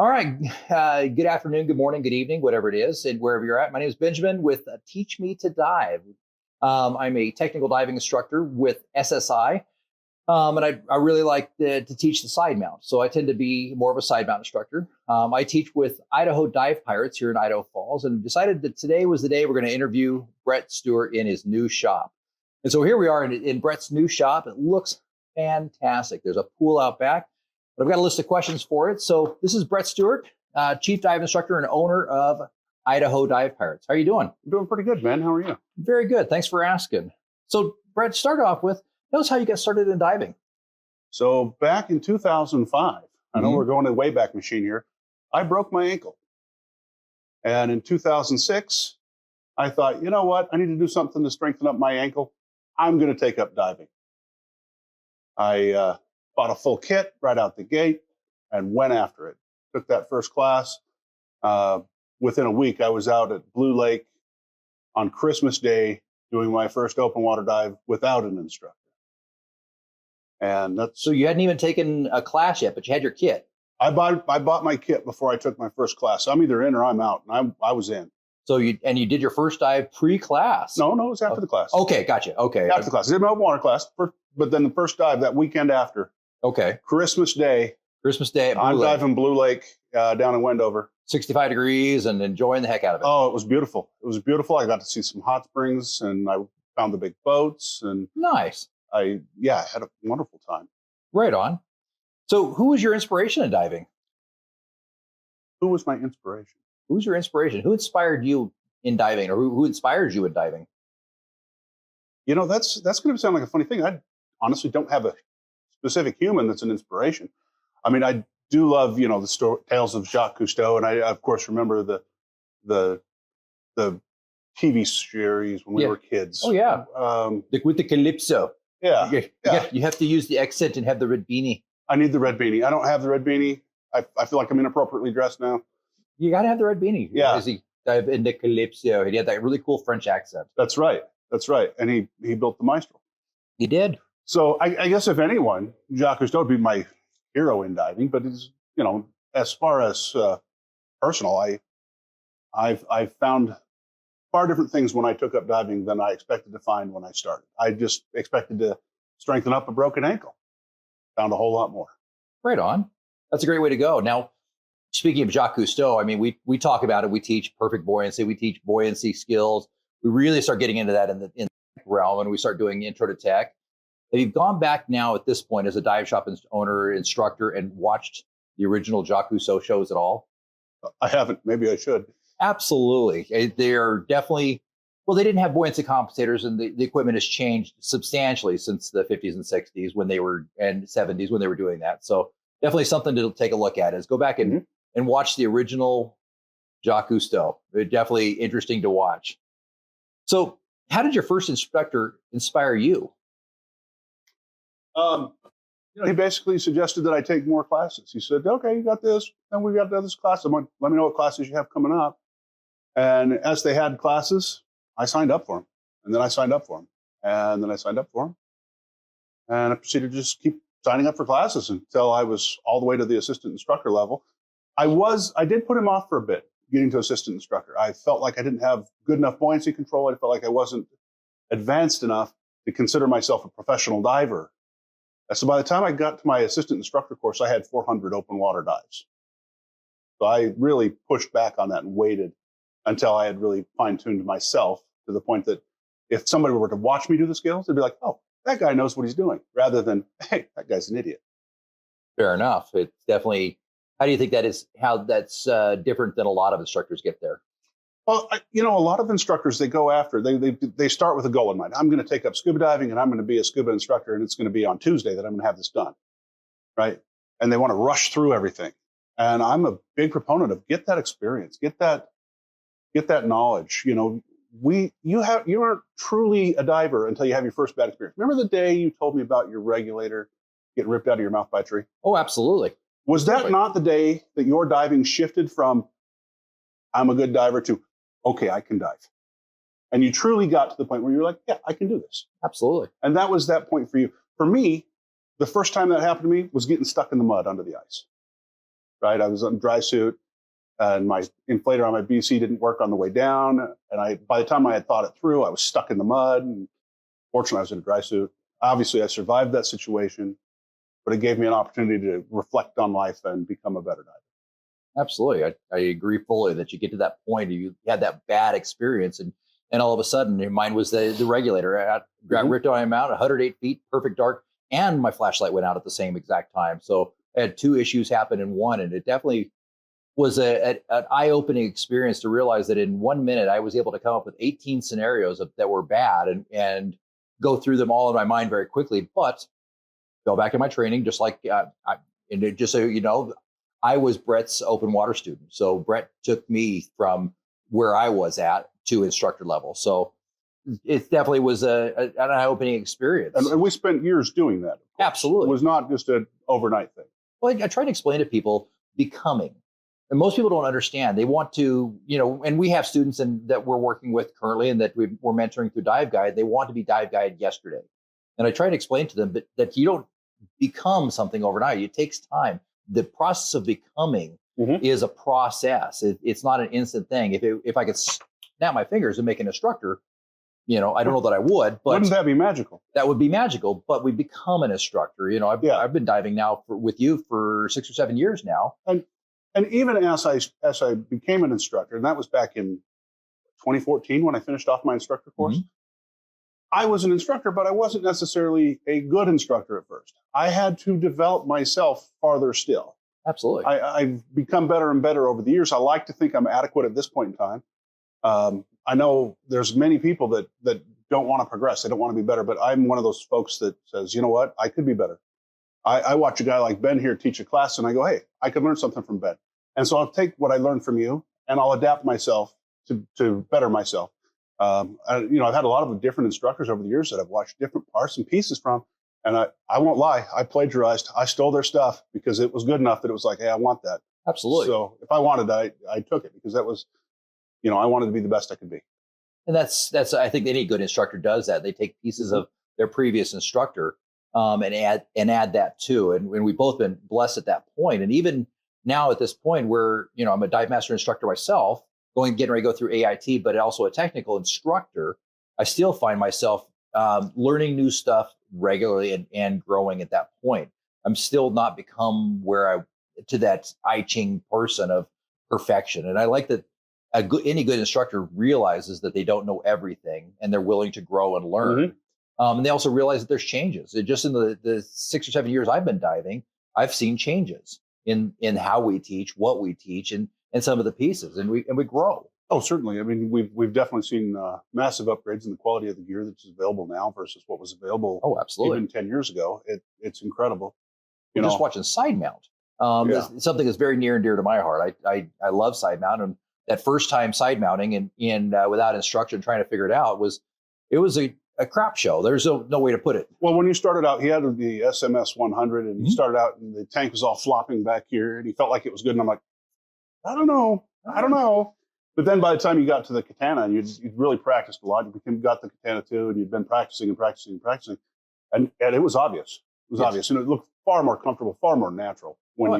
All right. Good afternoon, good morning, good evening, whatever it is, and wherever you're at. My name is Benjamin with Teach Me to Dive. I'm a technical diving instructor with SSI, and I really like to teach the side mount. So I tend to be more of a side mount instructor. I teach with Idaho Dive Pirates here in Idaho Falls, and decided that today was the day we're going to interview Bret Stewart in his new shop. And so here we are in Bret's new shop. It looks fantastic. There's a pool out back. But I've got a list of questions for it. So this is Bret Stewart, Chief Dive Instructor and owner of Idaho Dive Pirates. How are you doing? I'm doing pretty good, man. How are you? Very good. Thanks for asking. So Bret, start off with, tell us how you got started in diving. So back in 2005, I know we're going to the Wayback Machine here, I broke my ankle. And in 2006, I thought, you know what? I need to do something to strengthen up my ankle. I'm going to take up diving. I bought a full kit right out the gate and went after it. Took that first class. Within a week, I was out at Blue Lake on Christmas Day doing my first open water dive without an instructor. And that's So you hadn't even taken a class yet, but you had your kit. I bought my kit before I took my first class. I'm either in or I'm out, and I was in. So you did your first dive pre-class? No, it was after the class. Okay, gotcha. Okay. After the class. I did my open water class, but then the first dive that weekend after. Okay. Christmas Day. At I'm Blue Lake. diving Blue Lake down in Wendover. 65 degrees and enjoying the heck out of it. Oh, it was beautiful. It was beautiful. I got to see some hot springs, and I found the big boats, and Nice. I had a wonderful time. Right on. So who was your inspiration in diving? Who was my inspiration? Who's your inspiration? Who inspired you in diving, or who inspires you in diving? You know, that's going to sound like a funny thing. I honestly don't have a specific human that's an inspiration. I mean, I do love, the tales of Jacques Cousteau, and I, of course, remember the TV series when we were kids. Oh, yeah. With the Calypso. Yeah. You have to use the accent and have the red beanie. I need the red beanie. I don't have the red beanie. I feel like I'm inappropriately dressed now. You got to have the red beanie. Yeah. Because he dived in the Calypso. He had that really cool French accent. That's right. And he built the Maestro. He did. So I guess if anyone, Jacques Cousteau would be my hero in diving. But it's, as far as personal, I've found far different things when I took up diving than I expected to find when I started. I just expected to strengthen up a broken ankle. Found a whole lot more. Right on. That's a great way to go. Now, speaking of Jacques Cousteau, I mean, we talk about it. We teach perfect buoyancy. We teach buoyancy skills. We really start getting into that in the realm, and we start doing intro to tech. Have you gone back now at this point as a dive shop owner, instructor, and watched the original Jacques Cousteau shows at all? I haven't. Maybe I should. Absolutely. They're definitely, well, they didn't have buoyancy compensators, and the equipment has changed substantially since the 50s and 60s and 70s when they were doing that. So definitely something to take a look at is go back and watch the original Jacques Cousteau. They're definitely interesting to watch. So how did your first instructor inspire you? He basically suggested that I take more classes. He said, okay, you got this, and we got this class. I'm like, let me know what classes you have coming up. And as they had classes, I signed up for them. And then I signed up for them. And then I signed up for them. And I proceeded to just keep signing up for classes until I was all the way to the assistant instructor level. I did put him off for a bit, getting to assistant instructor. I felt like I didn't have good enough buoyancy control. I felt like I wasn't advanced enough to consider myself a professional diver. So by the time I got to my assistant instructor course, I had 400 open water dives. So I really pushed back on that and waited until I had really fine-tuned myself to the point that if somebody were to watch me do the skills, they'd be like, oh, that guy knows what he's doing, rather than, hey, that guy's an idiot. Fair enough. It's definitely, how do you think how that's different than a lot of instructors get there? Well, a lot of instructors, they go after, they start with a goal in mind. I'm going to take up scuba diving, and I'm going to be a scuba instructor, and it's going to be on Tuesday that I'm going to have this done, right? And they want to rush through everything. And I'm a big proponent of get that experience, get that knowledge. You aren't truly a diver until you have your first bad experience. Remember the day you told me about your regulator getting ripped out of your mouth by a tree? Oh, absolutely. Was that not the day that your diving shifted from I'm a good diver to okay, I can dive? And you truly got to the point where you're like, yeah, I can do this. Absolutely. And that was that point for you. For me, the first time that happened to me was getting stuck in the mud under the ice. right? I was on dry suit, and my inflator on my BC didn't work on the way down. And by the time I had thought it through, I was stuck in the mud. And fortunately, I was in a dry suit. Obviously, I survived that situation, but it gave me an opportunity to reflect on life and become a better diver. Absolutely. I agree fully that you get to that point, you had that bad experience, and all of a sudden, mine was the regulator. I got ripped on my mount, 108 feet, perfect dark, and my flashlight went out at the same exact time. So I had two issues happen in one, and it definitely was an eye-opening experience to realize that in 1 minute, I was able to come up with 18 scenarios that were bad and go through them all in my mind very quickly. But go back to my training, just like, just so you know, I was Bret's open water student. So Bret took me from where I was at to instructor level. So it definitely was an eye-opening experience. And we spent years doing that. Absolutely. It was not just an overnight thing. Well, I try to explain to people becoming. And most people don't understand. They want to, and we have students that we're working with currently and that we're mentoring through Dive Guide. They want to be Dive Guide yesterday. And I try to explain to them that you don't become something overnight. It takes time. The process of becoming is a process. It's not an instant thing. If I could snap my fingers and make an instructor, I don't know that I would, but wouldn't that be magical? That would be magical. But we become an instructor. I've been diving now with you for 6 or 7 years now. And even as I became an instructor, and that was back in 2014 when I finished off my instructor course, I was an instructor, but I wasn't necessarily a good instructor at first. I had to develop myself farther still. Absolutely. I've become better and better over the years. I like to think I'm adequate at this point in time. I know there's many people that don't want to progress. They don't want to be better, but I'm one of those folks that says, you know what, I could be better. I watch a guy like Ben here teach a class and I go, hey, I could learn something from Ben. And so I'll take what I learned from you and I'll adapt myself to better myself. I've had a lot of different instructors over the years that I've watched different parts and pieces from. And I won't lie, I plagiarized. I stole their stuff because it was good enough that it was like, hey, I want that. Absolutely. So if I wanted that, I took it because that was, I wanted to be the best I could be. And that's I think any good instructor does that. They take pieces of their previous instructor and add that too. And we've both been blessed at that point. And even now at this point where, I'm a dive master instructor myself, getting ready to go through AIT, but also a technical instructor, I still find myself learning new stuff regularly and growing at that point. I'm still not become to that I-Ching person of perfection. And I like that any good instructor realizes that they don't know everything and they're willing to grow and learn. And they also realize that there's changes. Just in the 6 or 7 years I've been diving, I've seen changes in how we teach, what we teach, and some of the pieces, and we grow. Oh, certainly. I mean, we've definitely seen massive upgrades in the quality of the gear that's available now versus what was available. Oh, absolutely. Even 10 years ago. It's incredible. We're just watching side mount. Something that's very near and dear to my heart. I love side mount, and that first time side mounting and without instruction, trying to figure it out was a crap show. There's no way to put it. Well, when you started out, he had the SMS 100, and he started out, and the tank was all flopping back here, and he felt like it was good. And I'm like, I don't know. But then by the time you got to the Katana, and you'd really practiced a lot, you got the Katana 2, and you'd been practicing, and it was obvious. It was obvious, and it looked far more comfortable, far more natural when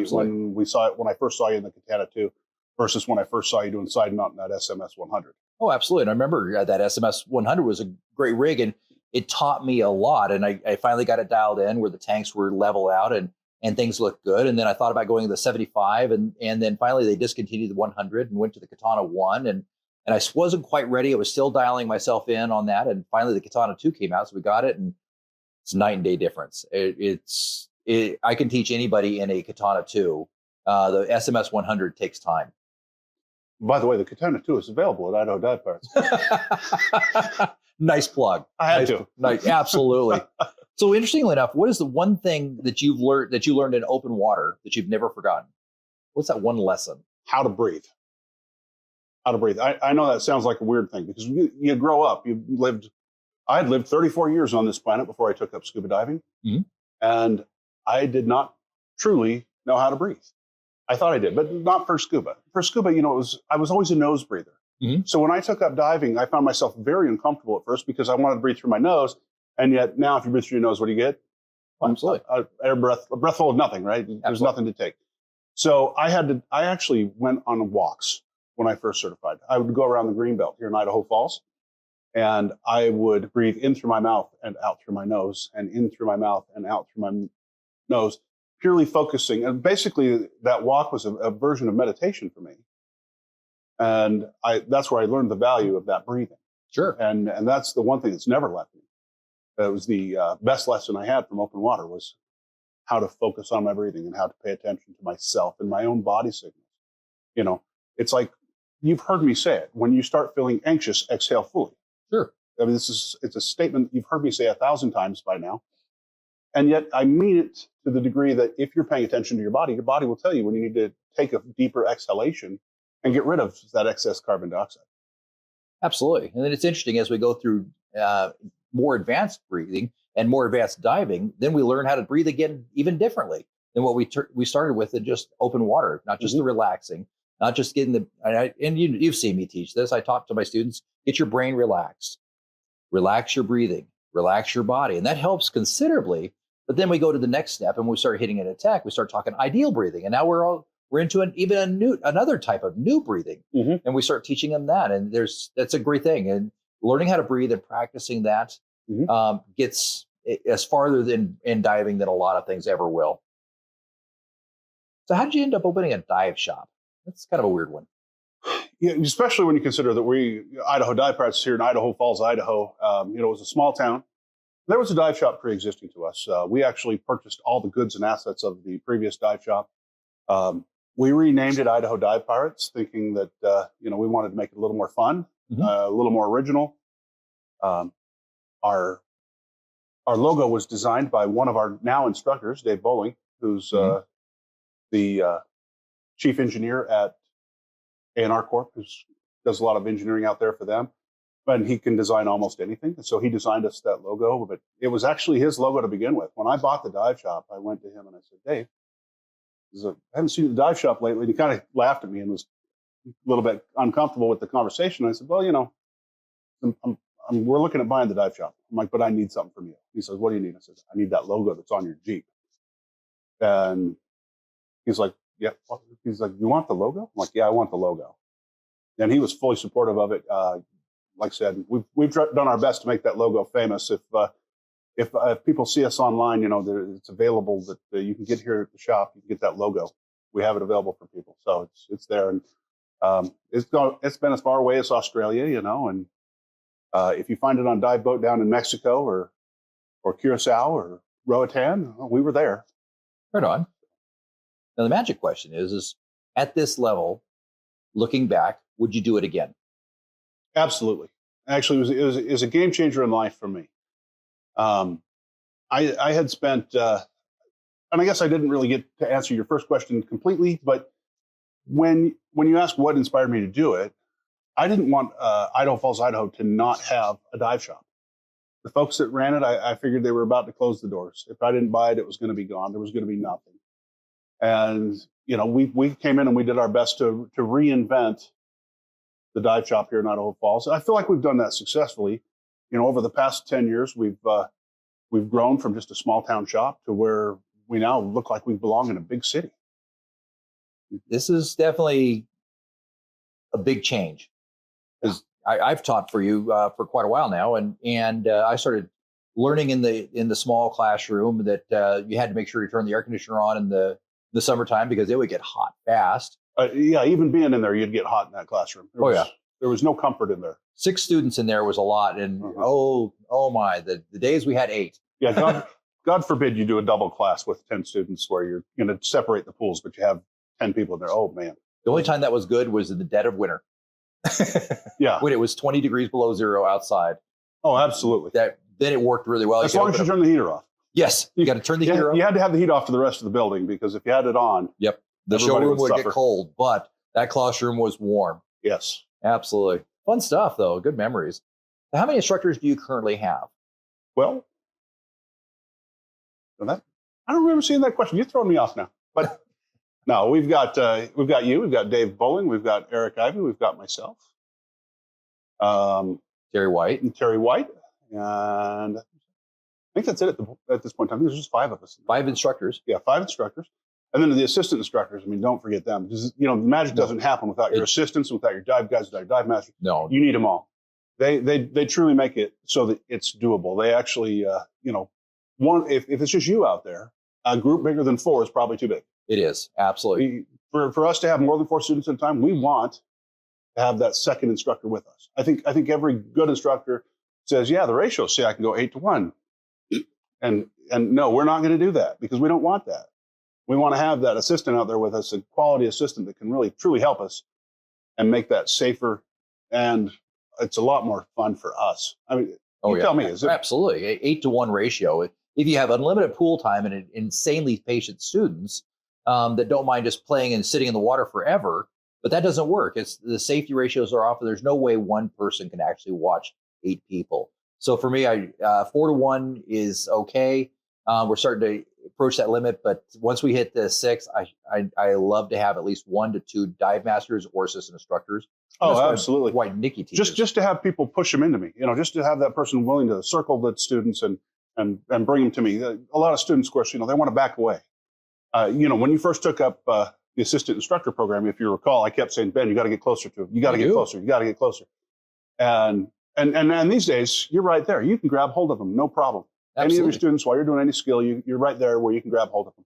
we saw it. When I first saw you in the Katana 2, versus when I first saw you doing side mount in that SMS 100. Oh, absolutely. And I remember that SMS 100 was a great rig, and it taught me a lot. And I finally got it dialed in where the tanks were level out and things looked good. And then I thought about going to the 75, and then finally they discontinued the 100 and went to the Katana 1. And I wasn't quite ready. I was still dialing myself in on that. And finally the Katana 2 came out. So we got it, and it's night and day difference. I can teach anybody in a Katana 2. The SMS 100 takes time. By the way, the Katana 2 is available at Idaho Dive Pirates. Nice plug. I had to. Nice, absolutely. So interestingly enough, what is the one thing that you learned in open water that you've never forgotten? What's that one lesson? How to breathe. I know that sounds like a weird thing because you grow up. I had lived 34 years on this planet before I took up scuba diving. And I did not truly know how to breathe. I thought I did, but not for scuba. For scuba, I was always a nose breather. So when I took up diving, I found myself very uncomfortable at first because I wanted to breathe through my nose. And yet now if you breathe through your nose, what do you get? Absolutely. A breath full of nothing, right? There's nothing to take. So I actually went on walks when I first certified. I would go around the Greenbelt here in Idaho Falls, and I would breathe in through my mouth and out through my nose, and in through my mouth and out through my nose, purely focusing. And basically that walk was a version of meditation for me. And that's where I learned the value of that breathing. Sure. And that's the one thing that's never left me. It was the best lesson I had from open water was how to focus on my breathing and how to pay attention to myself and my own body signals. You know, it's like, you've heard me say it. When you start feeling anxious, exhale fully. Sure. I mean, it's a statement you've heard me say 1,000 times by now. And yet I mean it to the degree that if you're paying attention to your body will tell you when you need to take a deeper exhalation and get rid of that excess carbon dioxide. Absolutely. And then it's interesting as we go through more advanced breathing and more advanced diving, then we learn how to breathe again even differently than what we started with in just open water, not just the relaxing, not just getting and you've seen me teach this. I talk to my students, get your brain relaxed, relax your breathing, relax your body. And that helps considerably. But then we go to the next step and we start hitting an attack. We start talking ideal breathing. And now we're into another type of new breathing. And we start teaching them that. And that's a great thing. And learning how to breathe and practicing that gets as farther in diving than a lot of things ever will. So how did you end up opening a dive shop? That's kind of a weird one. Yeah, especially when you consider that Idaho Dive Pirates here in Idaho Falls, Idaho, it was a small town. There was a dive shop pre-existing to us. We actually purchased all the goods and assets of the previous dive shop. We renamed it Idaho Dive Pirates, thinking that we wanted to make it a little more fun, a little more original. Our logo was designed by one of our now instructors, Dave Bowling, who's the chief engineer at A&R Corp, who does a lot of engineering out there for them. And he can design almost anything. And so he designed us that logo, but it was actually his logo to begin with. When I bought the dive shop, I went to him and I said, Dave, I haven't seen the dive shop lately. And he kind of laughed at me and was a little bit uncomfortable with the conversation. I said, well, we're looking at buying the dive shop. I'm like, but I need something from you. He says, what do you need? I said, I need that logo that's on your Jeep. And he's like, yeah. He's like, you want the logo? I'm like, yeah, I want the logo. And he was fully supportive of it. Like I said, we've done our best to make that logo famous. If people see us online, it's available that you can get here at the shop. You can get that logo. We have it available for people, so it's there. And it's been as far away as Australia, and if you find it on dive boat down in Mexico or Curacao or Roatan, we were there. Right on. Now the magic question is at this level, looking back, would you do it again? Absolutely. Actually, it was a game changer in life for me. I had spent, and I guess I didn't really get to answer your first question completely, but when you ask what inspired me to do it, I didn't want Idaho Falls, Idaho to not have a dive shop. The folks that ran it, I figured they were about to close the doors. If I didn't buy it, it was going to be gone. There was going to be nothing. And, we came in and we did our best to reinvent the dive shop here in Idaho Falls. I feel like we've done that successfully. Over the past 10 years, we've grown from just a small town shop to where we now look like we belong in a big city. This is definitely a big change. Because I've taught for you for quite a while now, and I started learning in the small classroom that you had to make sure you turn the air conditioner on in the summertime because it would get hot fast. Yeah, even being in there, you'd get hot in that classroom. There was no comfort in there. 6 students in there was a lot, and oh my, the days we had 8. Yeah, God forbid you do a double class with 10 students where you're going to separate the pools, but you have 10 people in there. Oh man! The only time that was good was in the dead of winter. Yeah, when it was 20 degrees below zero outside. Oh, absolutely. Then it worked really well. As long as you turn the heater off. Yes, you got to turn the heater off. You had to have the heat off to the rest of the building because if you had it on, the showroom would get cold, but that classroom was warm. Yes, absolutely. Fun stuff, though. Good memories. How many instructors do you currently have? Well, I don't remember seeing that question. You're throwing me off now. But no, we've got you. We've got Dave Bowling. We've got Eric Ivey. We've got myself. Terry White. And I think that's it at this point in time. There's just 5 of us. 5 instructors. Yeah, 5 instructors. And then the assistant instructors, I mean, don't forget them, because the magic doesn't happen without your assistants, without your dive guides, without your dive masters. No, you need them all. They truly make it so that it's doable. They actually, if it's just you out there, a group bigger than 4 is probably too big. It is, absolutely. For us to have more than 4 students at a time, we want to have that second instructor with us. I think every good instructor says, yeah, the ratios say I can go 8 to 1. And no, we're not going to do that, because we don't want that. We want to have that assistant out there with us, a quality assistant that can really, truly help us and make that safer. And it's a lot more fun for us. I mean, tell me, is it? Absolutely. 8 to 1 ratio. If you have unlimited pool time and insanely patient students that don't mind just playing and sitting in the water forever, but that doesn't work. It's the safety ratios are off. There's no way one person can actually watch 8 people. So for me, 4 to 1 is okay. We're starting to approach that limit, but once we hit the 6, I love to have at least 1 to 2 dive masters or assistant instructors. Oh, absolutely. Why Nikki teaches. Just to have people push them into me, just to have that person willing to circle the students and bring them to me. A lot of students, of course, they want to back away. When you first took up the assistant instructor program, if you recall, I kept saying, Ben, you got to get closer to him. You got to get closer. You got to get closer. And these days, you're right there. You can grab hold of them, no problem. Absolutely. Any of your students, while you're doing any skill, you're right there where you can grab hold of them.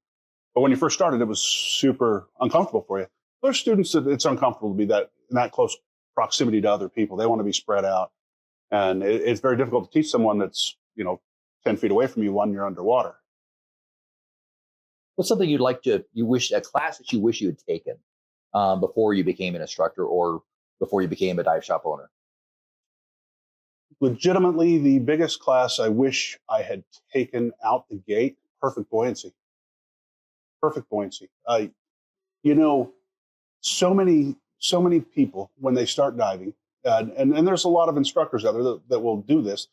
But when you first started, it was super uncomfortable for you. There's students that it's uncomfortable to be in that close proximity to other people. They want to be spread out. And it's very difficult to teach someone that's, 10 feet away from you when you're underwater. What's something a class that you wish you had taken before you became an instructor or before you became a dive shop owner? Legitimately, the biggest class I wish I had taken out the gate, perfect buoyancy. Perfect buoyancy. So many people, when they start diving, and there's a lot of instructors out there that will do this,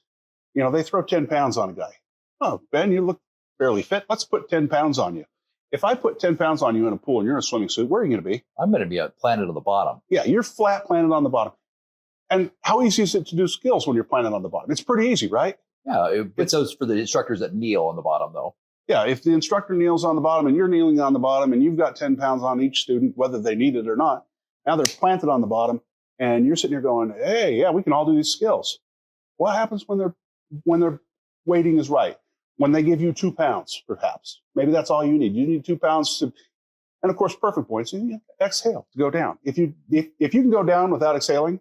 they throw 10 pounds on a guy. Oh, Ben, you look fairly fit. Let's put 10 pounds on you. If I put 10 pounds on you in a pool and you're in a swimming suit, where are you going to be? I'm going to be planted on the bottom. Yeah, you're flat planted on the bottom. And how easy is it to do skills when you're planted on the bottom? It's pretty easy, right? Yeah, it's those for the instructors that kneel on the bottom, though. Yeah, if the instructor kneels on the bottom and you're kneeling on the bottom and you've got 10 pounds on each student, whether they need it or not, now they're planted on the bottom and you're sitting here going, hey, yeah, we can all do these skills. What happens when their weighting is right? When they give you 2 pounds, perhaps. Maybe that's all you need. You need 2 pounds to, and of course, perfect points. You exhale to go down. If you can go down without exhaling,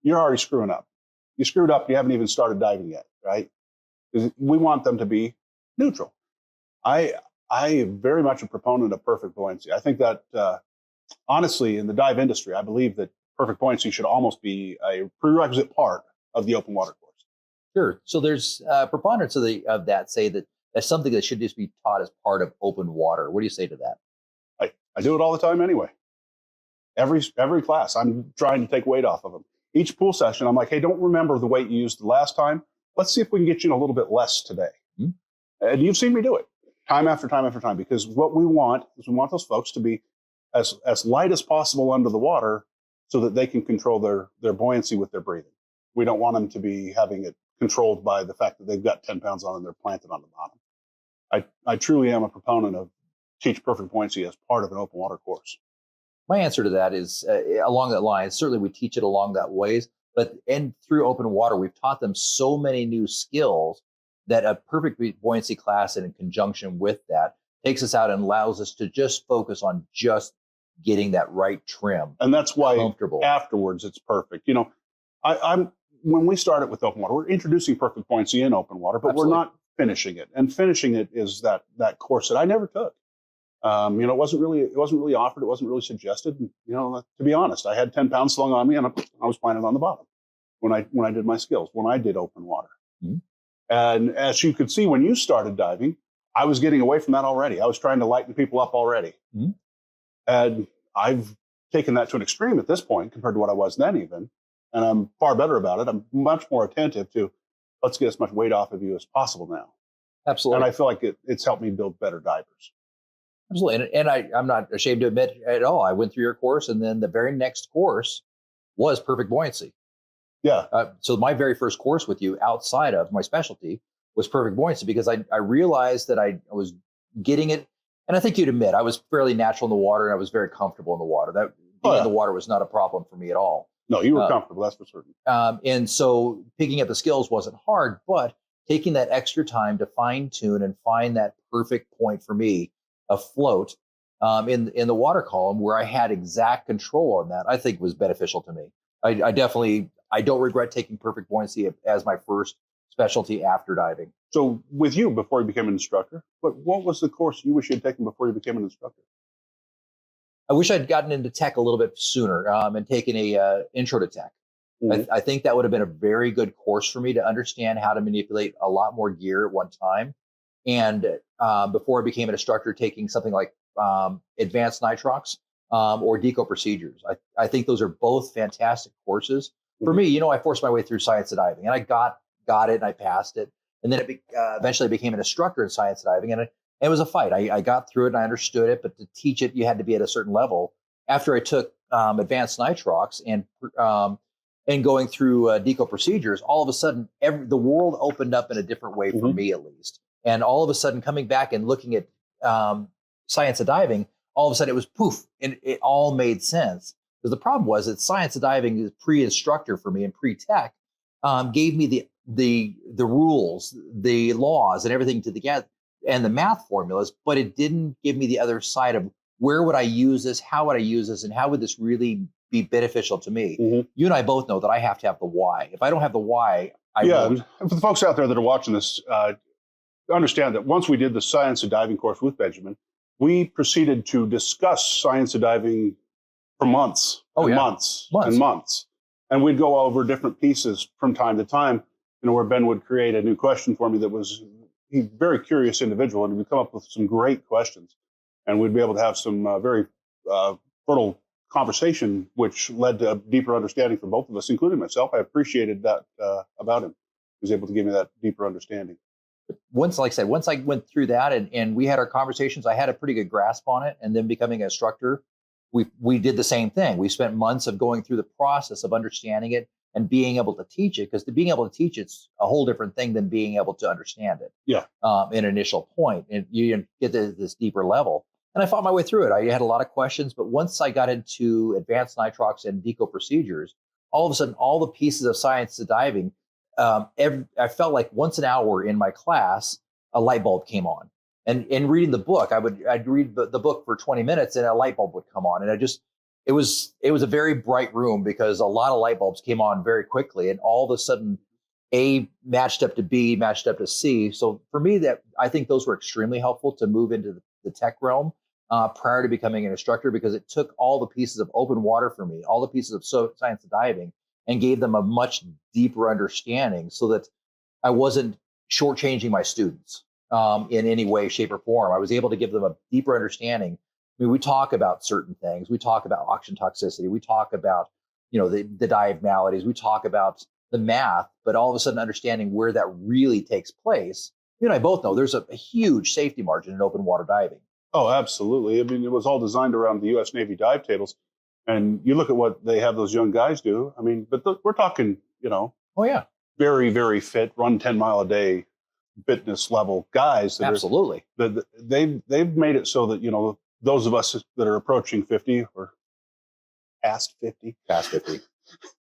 you're already screwing up. You screwed up. You haven't even started diving yet, right? Because we want them to be neutral. I am very much a proponent of perfect buoyancy. I think that, honestly, in the dive industry, I believe that perfect buoyancy should almost be a prerequisite part of the open water course. Sure. So there's proponents of that say that that's something that should just be taught as part of open water. What do you say to that? I do it all the time anyway. Every class, I'm trying to take weight off of them. Each pool session, I'm like, hey, don't remember the weight you used the last time. Let's see if we can get you in a little bit less today. Mm-hmm. And you've seen me do it time after time after time, because what we want is those folks to be as light as possible under the water so that they can control their buoyancy with their breathing. We don't want them to be having it controlled by the fact that they've got 10 pounds on and they're planted on the bottom. I truly am a proponent of teach perfect buoyancy as part of an open water course. My answer to that is along that line. Certainly, we teach it along that ways, but through open water, we've taught them so many new skills that a perfect buoyancy class, and in conjunction with that, takes us out and allows us to just focus on just getting that right trim. And that's why afterwards it's perfect. I'm when we started with open water, we're introducing perfect buoyancy in open water, but Absolutely. We're not finishing it. And finishing it is that course that I never took. It wasn't really offered. It wasn't really suggested. And, to be honest, I had 10 pounds slung on me and I was planted on the bottom when I did my skills, when I did open water. Mm-hmm. And as you could see, when you started diving, I was getting away from that already. I was trying to lighten people up already. Mm-hmm. And I've taken that to an extreme at this point compared to what I was then even. And I'm far better about it. I'm much more attentive to let's get as much weight off of you as possible now. Absolutely. And I feel like it's helped me build better divers. Absolutely. And I'm not ashamed to admit at all. I went through your course, and then the very next course was perfect buoyancy. Yeah. So my very first course with you outside of my specialty was perfect buoyancy, because I realized that I was getting it And I think you'd admit I was fairly natural in the water, and I was very comfortable in the water. That being in the water was not a problem for me at all. No, you were comfortable, that's for certain. And so picking up the skills wasn't hard, but taking that extra time to fine tune and find that perfect point for me afloat in the water column where I had exact control on that, I think was beneficial to me. I definitely, I don't regret taking perfect buoyancy as my first specialty after diving. So with you, before you became an instructor, what was the course you wish you had taken before you became an instructor? I wish I'd gotten into tech a little bit sooner and taken a intro to tech. Mm-hmm. I think that would have been a very good course for me to understand how to manipulate a lot more gear at one time. And before I became an instructor, taking something like advanced nitrox or deco procedures. I think those are both fantastic courses. Mm-hmm. For me, you know, I forced my way through science of diving, and I got it and I passed it. And then it eventually became an instructor in science of diving, and it was a fight. I got through it and I understood it, but to teach it, you had to be at a certain level. After I took advanced nitrox and going through deco procedures, all of a sudden, the world opened up in a different way for me, at least. And all of a sudden, coming back and looking at science of diving, all of a sudden it was poof, and it all made sense. Because the problem was that science of diving, pre-instructor for me and pre-tech, gave me the rules, the laws, and everything together, and the math formulas, but it didn't give me the other side of where would I use this, how would I use this, and how would this really be beneficial to me. Mm-hmm. You and I both know that I have to have the why. If I don't have the why, and for the folks out there that are watching this, understand that once we did the Science of Diving course with Benjamin, we proceeded to discuss Science of Diving for months, months. And we'd go over different pieces from time to time, you know, where Ben would create a new question for me that was, he's a very curious individual, and we'd come up with some great questions. And we'd be able to have some very fertile conversation, which led to a deeper understanding for both of us, including myself. I appreciated that about him. He was able to give me that deeper understanding. Once I went through that and we had our conversations, I had a pretty good grasp on it. And then becoming an instructor, we did the same thing. We spent months of going through the process of understanding it and being able to teach it, because being able to teach it's a whole different thing than being able to understand it. Yeah. In an initial point, and you get to this deeper level. And I fought my way through it. I had a lot of questions, but once I got into advanced nitrox and deco procedures, all of a sudden, all the pieces of science of diving, I felt like once an hour in my class, a light bulb came on. And in reading the book, I'd read the book for 20 minutes and a light bulb would come on. And it was a very bright room because a lot of light bulbs came on very quickly. And all of a sudden, A matched up to B, matched up to C. So for me, I think those were extremely helpful to move into the tech realm prior to becoming an instructor, because it took all the pieces of open water for me, all the pieces of science of diving, and gave them a much deeper understanding so that I wasn't shortchanging my students in any way, shape, or form. I was able to give them a deeper understanding. I mean, we talk about certain things. We talk about oxygen toxicity. We talk about, you know, the dive maladies. We talk about the math, but all of a sudden understanding where that really takes place. You and I both know there's a huge safety margin in open water diving. Oh, absolutely. I mean, it was all designed around the U.S. Navy dive tables. And you look at what they have those young guys do. I mean, but we're talking, you know, very, very fit, run 10 mile a day fitness level guys. That absolutely. They've made it so that, you know, those of us that are approaching 50 or past 50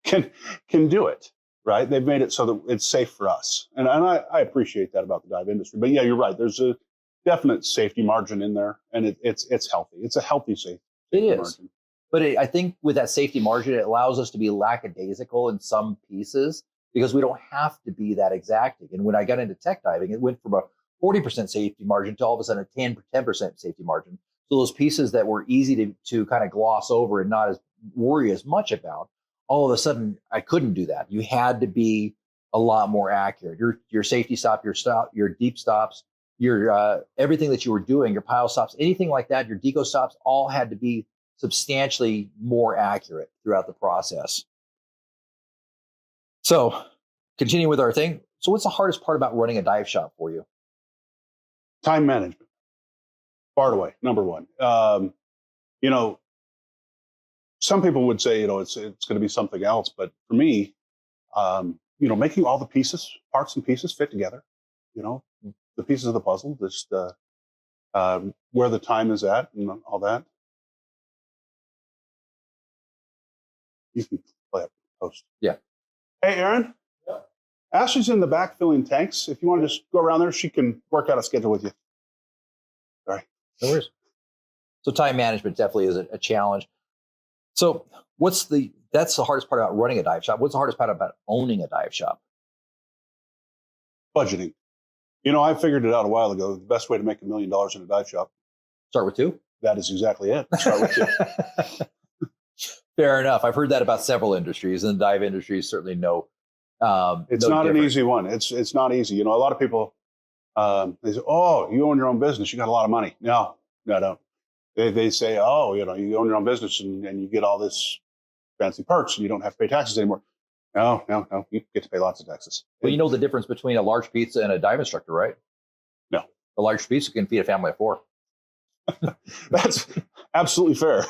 can do it. Right. They've made it so that it's safe for us. And I appreciate that about the dive industry. But yeah, you're right. There's a definite safety margin in there, and it's healthy. It's a healthy safety margin. But I think with that safety margin, it allows us to be lackadaisical in some pieces because we don't have to be that exacting. And when I got into tech diving, it went from a 40% safety margin to all of a sudden a 10% safety margin. So those pieces that were easy to kind of gloss over and not worry as much about, all of a sudden I couldn't do that. You had to be a lot more accurate. Your safety stop, your deep stops, your everything that you were doing, your pile stops, anything like that, your deco stops, all had to be substantially more accurate throughout the process. So continuing with our thing. So what's the hardest part about running a dive shop for you? Time management. Far away, number one. You know, some people would say, you know, it's going to be something else. But for me, you know, making all the parts and pieces fit together, you know, the pieces of the puzzle, just where the time is at and all that. You can play up post. Yeah. Hey, Aaron. Yeah. Ashley's in the back filling tanks. If you want to just go around there, she can work out a schedule with you. Sorry. No worries. So time management definitely is a challenge. So that's the hardest part about running a dive shop. What's the hardest part about owning a dive shop? Budgeting. You know, I figured it out a while ago. The best way to make $1 million in a dive shop. Start with 2? That is exactly it. Start with 2. Fair enough. I've heard that about several industries, and the dive industry is certainly no. It's not an easy one. It's not easy. You know, a lot of people they say, "Oh, you own your own business. You got a lot of money." No, I don't. They say, "Oh, you know, you own your own business and you get all this fancy perks and you don't have to pay taxes anymore." No. You get to pay lots of taxes. Well, you know the difference between a large pizza and a dive instructor, right? No. A large pizza can feed a family of 4. That's absolutely fair.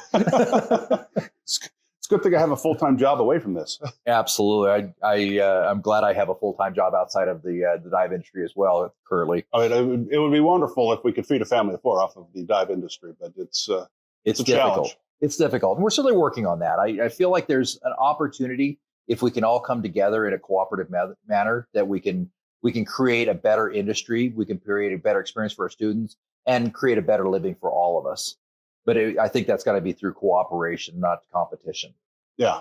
It's a good thing I have a full-time job away from this. Absolutely. I'm glad I have a full-time job outside of the dive industry as well currently. I mean, it would be wonderful if we could feed a family of 4 off of the dive industry, but it's a difficult. Challenge. It's difficult. And we're certainly working on that. I feel like there's an opportunity if we can all come together in a cooperative manner that we can create a better industry. We can create a better experience for our students and create a better living for all of us. But I think that's got to be through cooperation, not competition. Yeah,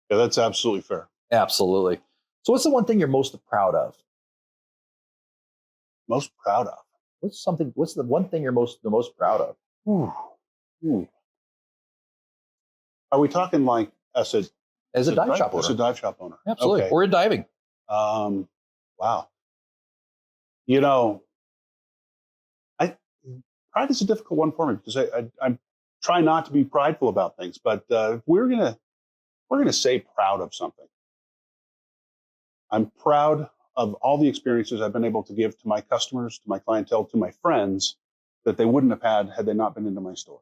that's absolutely fair. Absolutely. So what's the one thing you're most proud of? Most proud of? What's the one thing you're the most proud of? Are we talking like as a dive shop owner? As a dive shop owner. Absolutely. Okay. Or in diving. Wow. You know, pride is a difficult one for me because I'm trying not to be prideful about things, but we're gonna say proud of something. I'm proud of all the experiences I've been able to give to my customers, to my clientele, to my friends that they wouldn't have had they not been into my store.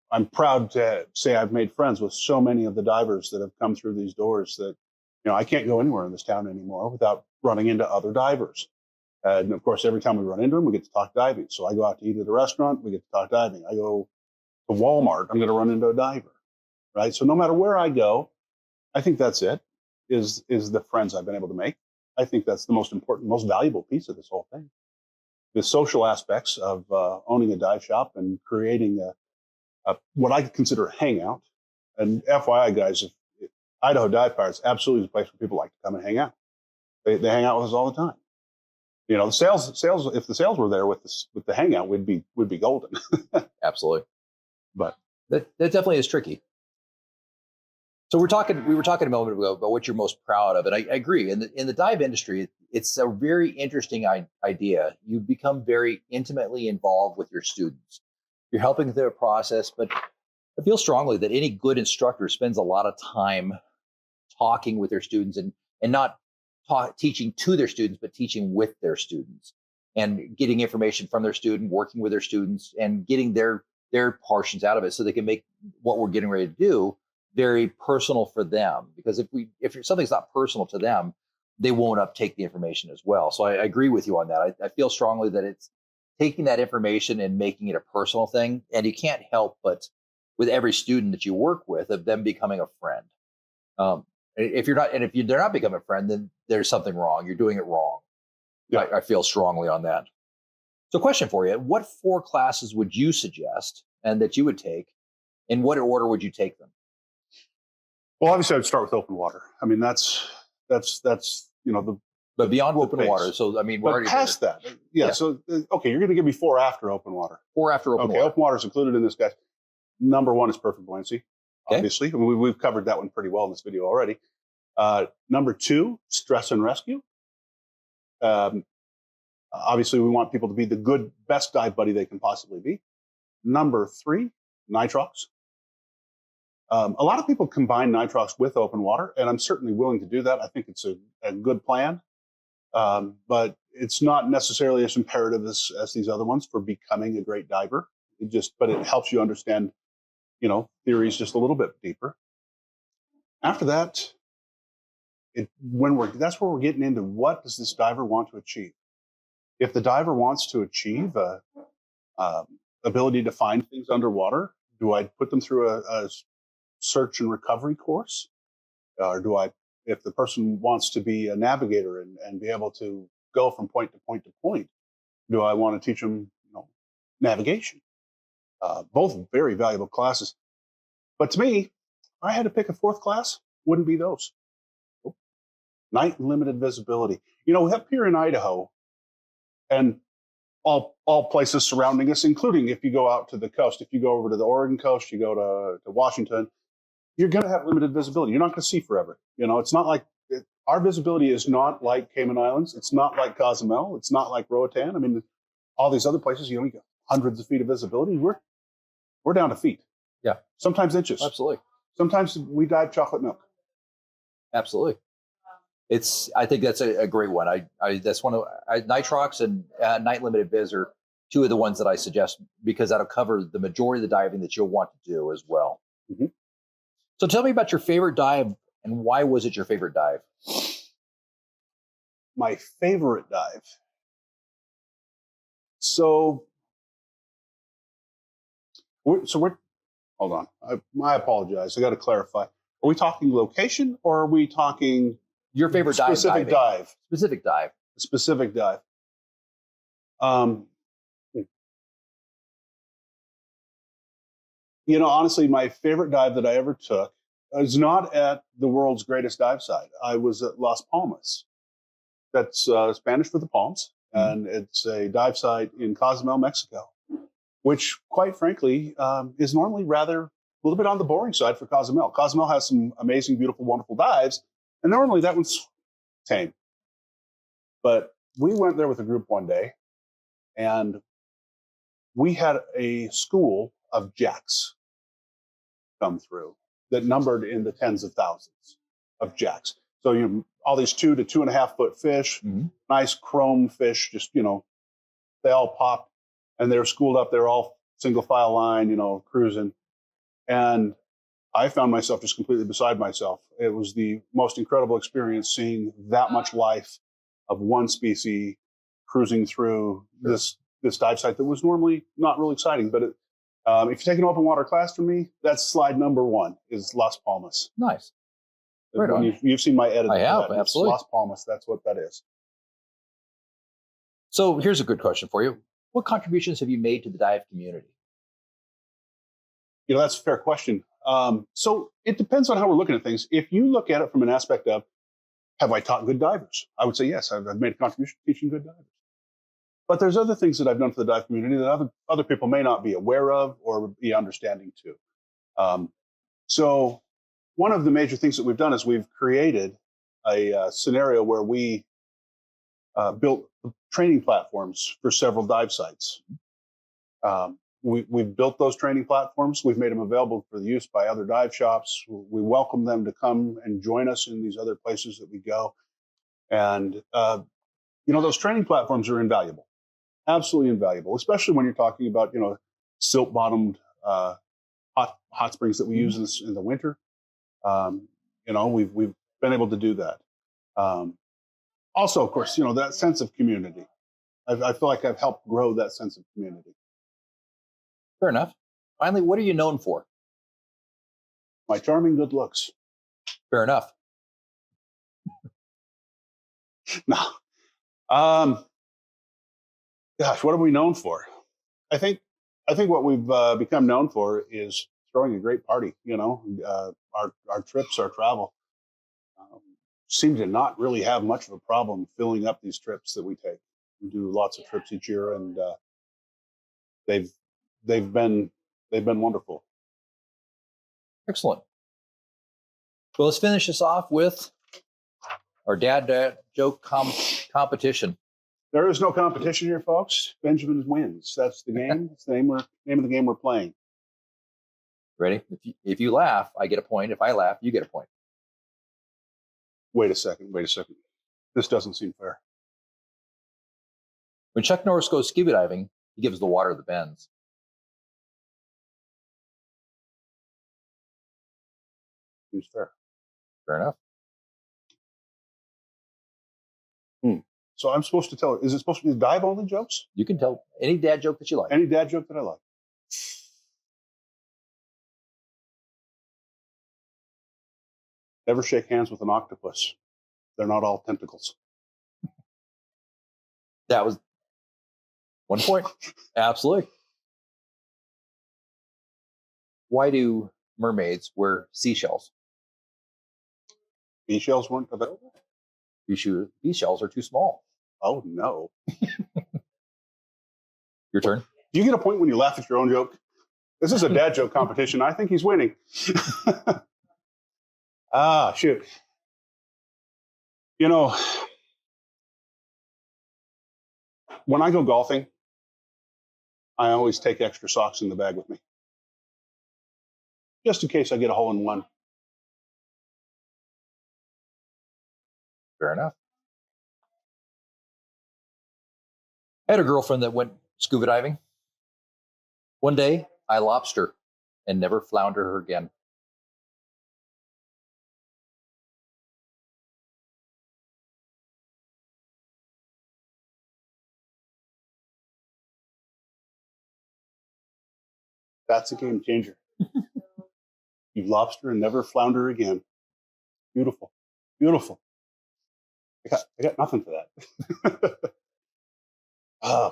I'm proud to say I've made friends with so many of the divers that have come through these doors that, you know, I can't go anywhere in this town anymore without running into other divers. And of course, every time we run into them, we get to talk diving. So I go out to eat at a restaurant, we get to talk diving. I go to Walmart, I'm going to run into a diver, right? So no matter where I go, I think that's it, is the friends I've been able to make. I think that's the most important, most valuable piece of this whole thing. The social aspects of owning a dive shop and creating what I consider a hangout. And FYI, guys, if Idaho Dive Pirates absolutely is a place where people like to come and hang out. They hang out with us all the time. You know, the sales. If the sales were there with the hangout, we'd be golden. Absolutely, but that definitely is tricky. So we were talking a moment ago about what you're most proud of, and I agree. In the dive industry, it's a very interesting idea. You become very intimately involved with your students. You're helping their process, but I feel strongly that any good instructor spends a lot of time talking with their students and not teaching to their students, but teaching with their students and getting information from their student, working with their students and getting their portions out of it so they can make what we're getting ready to do very personal for them. Because if something's not personal to them, they won't uptake the information as well. So I agree with you on that. I feel strongly that it's taking that information and making it a personal thing. And you can't help but with every student that you work with of them becoming a friend. If they're not becoming a friend, then there's something wrong. You're doing it wrong. Yeah. I feel strongly on that. So question for you, what 4 classes would you suggest and that you would take? In what order would you take them? Well, obviously I'd start with open water. I mean, that's, you know, but beyond open water. So, I mean, we're already past that. Yeah. So, okay, you're going to give me 4 after open water. 4 after open water. Okay, open water is included in this, guys. Number 1 is perfect buoyancy, obviously. Okay. We've covered that one pretty well in this video already. Number 2, stress and rescue. Obviously, we want people to be the best dive buddy they can possibly be. Number 3, nitrox. A lot of people combine nitrox with open water, and I'm certainly willing to do that. I think it's a good plan, but it's not necessarily as imperative as these other ones for becoming a great diver. But it helps you understand, you know, theories just a little bit deeper. After that, that's where we're getting into what does this diver want to achieve? If the diver wants to achieve a ability to find things underwater, do I put them through a search and recovery course? Or do I, if the person wants to be a navigator and be able to go from point to point to point, do I want to teach them, navigation? Both very valuable classes. But to me, if I had to pick a fourth class, wouldn't be those. Night and limited visibility. Up here in Idaho and all places surrounding us, including if you go out to the coast, if you go over to the Oregon coast, you go to Washington, you're going to have limited visibility. You're not going to see forever. It's not like our visibility is not like Cayman Islands. It's not like Cozumel. It's not like Roatan. I mean, all these other places, you got hundreds of feet of visibility. We're down to feet. Yeah. Sometimes inches. Absolutely. Sometimes we dive chocolate milk. Absolutely. I think that's a great one. That's one of nitrox and night limited viz are two of the ones that I suggest because that'll cover the majority of the diving that you'll want to do as well. Mm-hmm. So tell me about your favorite dive and why was it your favorite dive? My favorite dive. So we're hold on. I apologize. I got to clarify. Are we talking location or are we talking your favorite specific dive? Specific dive. Specific dive. Honestly, my favorite dive that I ever took was not at the world's greatest dive site. I was at Las Palmas. That's Spanish for the Palms, and it's a dive site in Cozumel, Mexico, which, quite frankly, is normally rather a little bit on the boring side for Cozumel. Cozumel has some amazing, beautiful, wonderful dives, and normally that one's tame. But we went there with a group one day, and we had a school of jacks come through that numbered in the tens of thousands of jacks. So all these 2 to 2.5 foot fish, nice chrome fish, just they all popped, and they're schooled up. They're all single file line, cruising. And I found myself just completely beside myself. It was the most incredible experience seeing that much life of one species cruising through this dive site that was normally not really exciting. But if you take an open water class from me, that's slide number 1 is Las Palmas. Nice. Right on. You've seen my edit. I have, absolutely. Las Palmas, that's what that is. So here's a good question for you. What contributions have you made to the dive community? That's a fair question. So it depends on how we're looking at things. If you look at it from an aspect of, have I taught good divers? I would say yes, I've made a contribution to teaching good divers. But there's other things that I've done for the dive community that other people may not be aware of or be understanding to. So one of the major things that we've done is we've created a scenario where we built training platforms for several dive sites. We've built those training platforms. We've made them available for the use by other dive shops. We welcome them to come and join us in these other places that we go. And, those training platforms are invaluable, absolutely invaluable, especially when you're talking about, silt bottomed hot springs that we use in the winter. We've been able to do that. Also, of course, that sense of community. I feel like I've helped grow that sense of community. Fair enough. Finally, what are you known for? My charming good looks. Fair enough. No. Gosh, what are we known for? I think what we've become known for is throwing a great party. Our trips, our travel, seem to not really have much of a problem filling up these trips that we take. We do lots of trips each year, and they've been wonderful. Excellent. Well, let's finish this off with our dad joke competition. There is no competition here, folks. Benjamin wins. That's the game. It's the name of the game we're playing. Ready? If you laugh, I get a point. If I laugh, you get a point. Wait a second. This doesn't seem fair. When Chuck Norris goes scuba diving, he gives the water the bends. Seems fair. Fair enough. So I'm supposed to tell her, is it supposed to be dive only jokes? You can tell any dad joke that you like. Any dad joke that I like. Never shake hands with an octopus. They're not all tentacles. That was 1 point. Absolutely. Why do mermaids wear seashells? Seashells weren't available? Seashells are too small. Oh, no. Your turn. Do you get a point when you laugh at your own joke? This is a dad joke competition. I think he's winning. Shoot. You know, when I go golfing, I always take extra socks in the bag with me, just in case I get a hole in one. Fair enough. I had a girlfriend that went scuba diving. One day, I lobster and never flounder her again. That's a game changer. You lobster and never flounder again. Beautiful. Beautiful. I got nothing for that.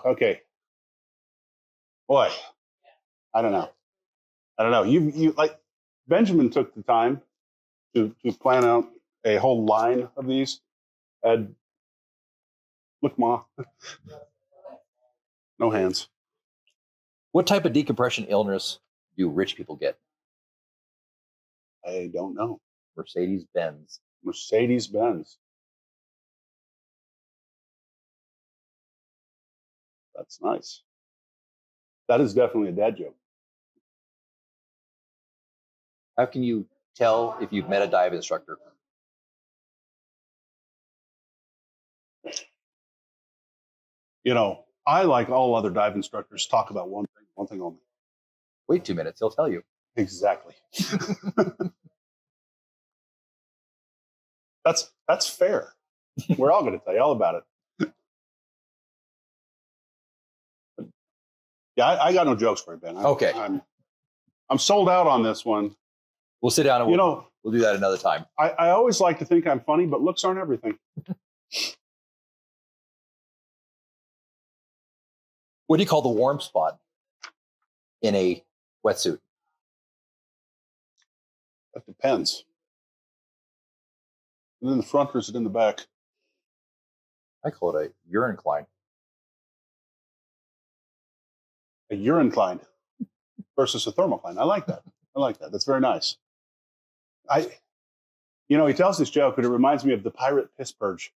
Okay. Boy, I don't know. You like Benjamin took the time to plan out a whole line of these. And look, Ma. No hands. What type of decompression illness do rich people get? I don't know. Mercedes-Benz. Mercedes-Benz. That's nice. That is definitely a dad joke. How can you tell if you've met a dive instructor? You know, I, like all other dive instructors, talk about one thing only. Wait 2 minutes, he'll tell you. Exactly. That's fair. We're all going to tell you all about it. Yeah, I got no jokes for you, Ben. Okay. I'm sold out on this one. We'll sit down and we'll do that another time. I always like to think I'm funny, but looks aren't everything. What do you call the warm spot in a wetsuit? That depends. Is it in the front or is it in the back? I call it a urine cline. A urine-cline versus a thermocline. I like that. That's very nice. He tells this joke, but it reminds me of the pirate piss purge.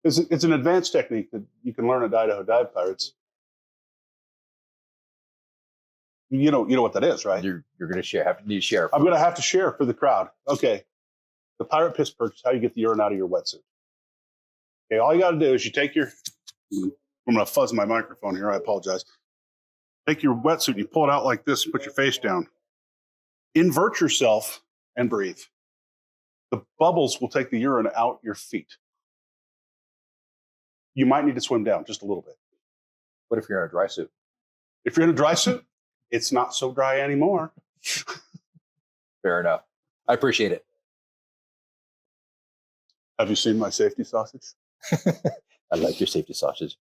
It's an advanced technique that you can learn at Idaho Dive Pirates. You know what that is, right? You're going to share. Need to share. I'm going to have to share for the crowd. Okay. The pirate piss purge is how you get the urine out of your wetsuit. Okay, all you got to do is you take your... I'm going to fuzz my microphone here. I apologize. Take your wetsuit, you pull it out like this, and put your face down. Invert yourself and breathe. The bubbles will take the urine out your feet. You might need to swim down just a little bit. What if you're in a dry suit? If you're in a dry suit, it's not so dry anymore. Fair enough. I appreciate it. Have you seen my safety sausage? I like your safety sausage.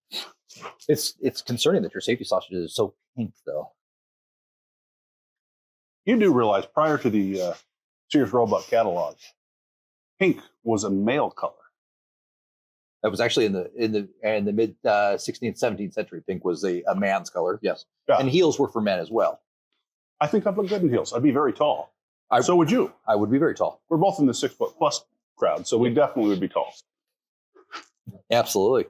It's concerning that your safety sausage is so pink, though. You do realize prior to the Sears Roebuck catalog, pink was a male color. That was actually in the mid 16th, 17th century. Pink was a man's color. Yes, yeah. And heels were for men as well. I think I'd look good in heels. I'd be very tall. So would you. I would be very tall. We're both in the 6 foot plus crowd, so we definitely would be tall. Absolutely.